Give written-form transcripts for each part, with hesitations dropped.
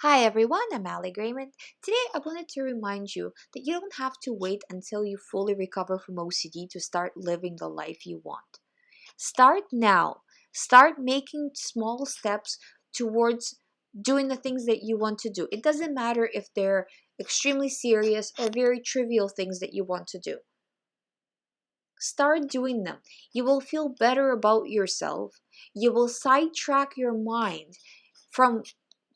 Hi everyone, I'm GREYMOND. Today I wanted to remind you that you don't have to wait until you fully recover from OCD to start living the life you want. Start now. Start making small steps towards doing the things that you want to do. It doesn't matter if they're extremely serious or very trivial things that you want to do. Start doing them. You will feel better about yourself. You will sidetrack your mind from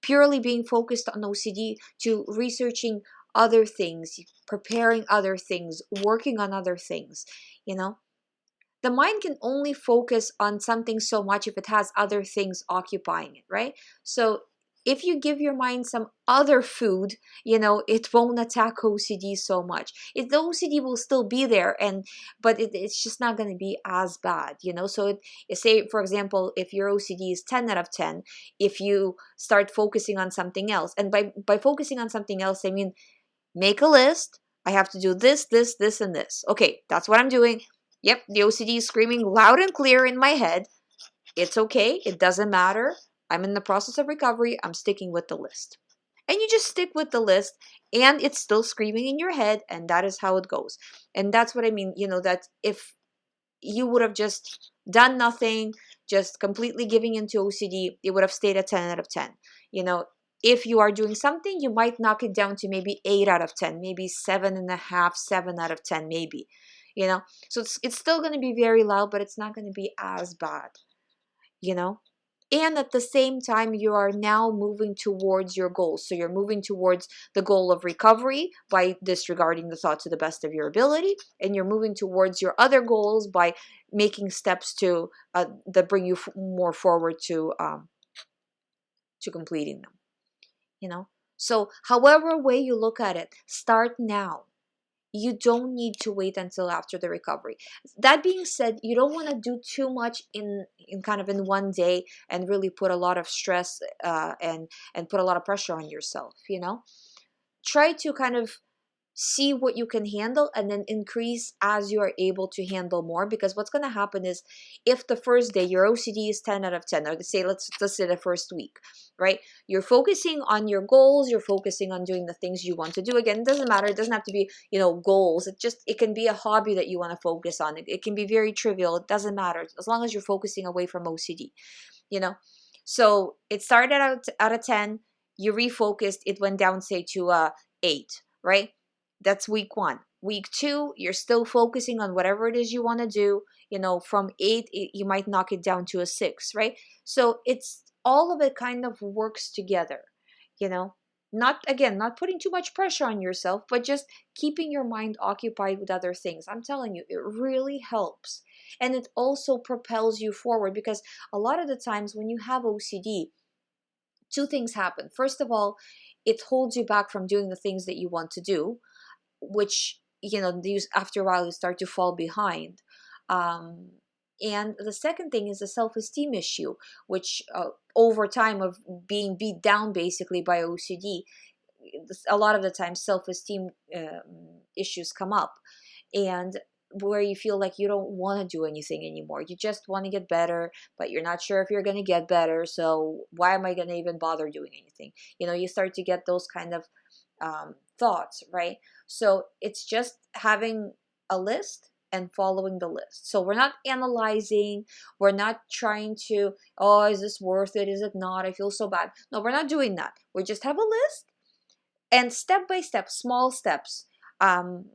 purely being focused on OCD to researching other things, preparing other things, working on other things, you know? The mind can only focus on something so much if it has other things occupying it, right? So if you give your mind some other food, it won't attack OCD so much. The OCD will still be there, but it's just not going to be as bad, So say, for example, if your OCD is 10 out of 10, if you start focusing on something else, and by focusing on something else, I mean, make a list. I have to do this, this, this, and this. Okay, that's what I'm doing. Yep, the OCD is screaming loud and clear in my head. It's okay. It doesn't matter. I'm in the process of recovery. I'm sticking with the list. And you just stick with the list, and it's still screaming in your head, and that is how it goes. And that's what I mean, that if you would have just done nothing, just completely giving into OCD, it would have stayed at 10 out of 10. If you are doing something, you might knock it down to maybe 8 out of 10, maybe 7.5, 7 out of 10, maybe. So it's still going to be very loud, but it's not going to be as bad, you know and at the same time, you are now moving towards your goals. So you're moving towards the goal of recovery by disregarding the thought to the best of your ability, and you're moving towards your other goals by making steps to that bring you more forward to completing them. So however way you look at it, start now. You don't need to wait until after the recovery. That being said, you don't want to do too much in kind of in one day and really put a lot of stress and put a lot of pressure on yourself. Try to kind of see what you can handle and then increase as you are able to handle more, because what's going to happen is, if the first day your OCD is 10 out of 10, or let's say the first week, right, you're focusing on your goals, you're focusing on doing the things you want to do. Again, it doesn't matter, it doesn't have to be goals. It can be a hobby that you want to focus on. It can be very trivial. It doesn't matter, as long as you're focusing away from OCD. So it started out of 10, you refocused, it went down, say, to 8, right? That's week 1. Week 2, you're still focusing on whatever it is you want to do. From 8, you might knock it down to a 6, right? So it's all of it kind of works together, not putting too much pressure on yourself, but just keeping your mind occupied with other things. I'm telling you, it really helps. And it also propels you forward, because a lot of the times when you have OCD, two things happen. First of all, it holds you back from doing the things that you want to do, which after a while you start to fall behind. And the second thing is a self-esteem issue, which over time of being beat down basically by OCD, a lot of the time self-esteem issues come up, and where you feel like you don't want to do anything anymore. You just want to get better, but you're not sure if you're going to get better. So why am I going to even bother doing anything? You start to get those kind of thoughts, right? So it's just having a list and following the list. So we're not analyzing, we're not trying to, oh, is this worth it? Is it not? I feel so bad. No, we're not doing that. We just have a list, and step by step, small steps, pretty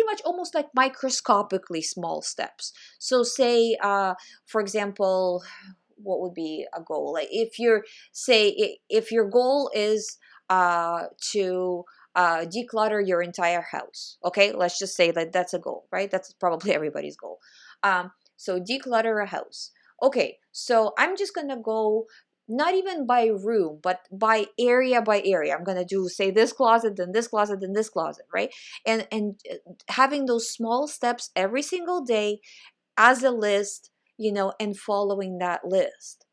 much almost like microscopically small steps. So say, for example, what would be a goal? Like if your goal is to declutter your entire house. Okay, let's just say that that's a goal, right? That's probably everybody's goal. So declutter a house. Okay, so I'm just gonna go not even by room, but by area. I'm gonna do, say, this closet, then this closet, then this closet, right? And having those small steps every single day as a list, and following that list,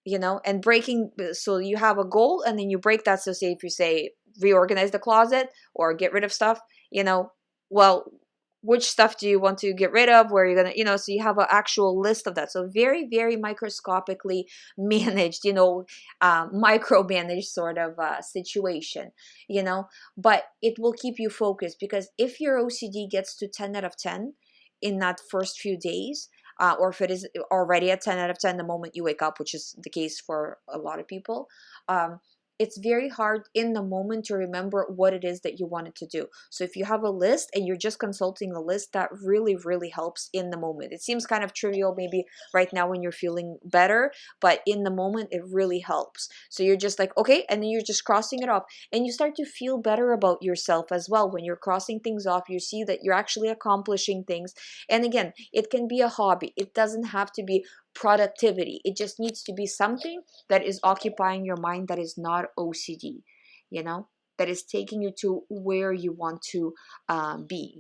and breaking. So you have a goal, and then you break that. So say, if you say reorganize the closet or get rid of stuff, well, which stuff do you want to get rid of, where you're gonna, so you have an actual list of that. So very, very microscopically managed, micromanaged sort of situation, but it will keep you focused, because if your OCD gets to 10 out of 10 in that first few days, or if it is already at 10 out of 10 the moment you wake up, which is the case for a lot of people, it's very hard in the moment to remember what it is that you wanted to do. So if you have a list and you're just consulting a list, that really, really helps in the moment. It seems kind of trivial maybe right now when you're feeling better, but in the moment it really helps. So you're just like, okay, and then you're just crossing it off, and you start to feel better about yourself as well. When you're crossing things off, you see that you're actually accomplishing things. And again, it can be a hobby. It doesn't have to be productivity. It just needs to be something that is occupying your mind, that is not OCD, that is taking you to where you want to be.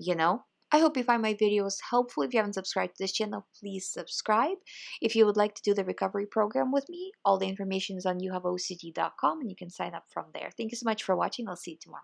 I hope you find my videos helpful. If you haven't subscribed to this channel, please subscribe. If you would like to do the recovery program with me, all the information is on youhaveocd.com, and you can sign up from there. Thank you so much for watching. I'll see you tomorrow.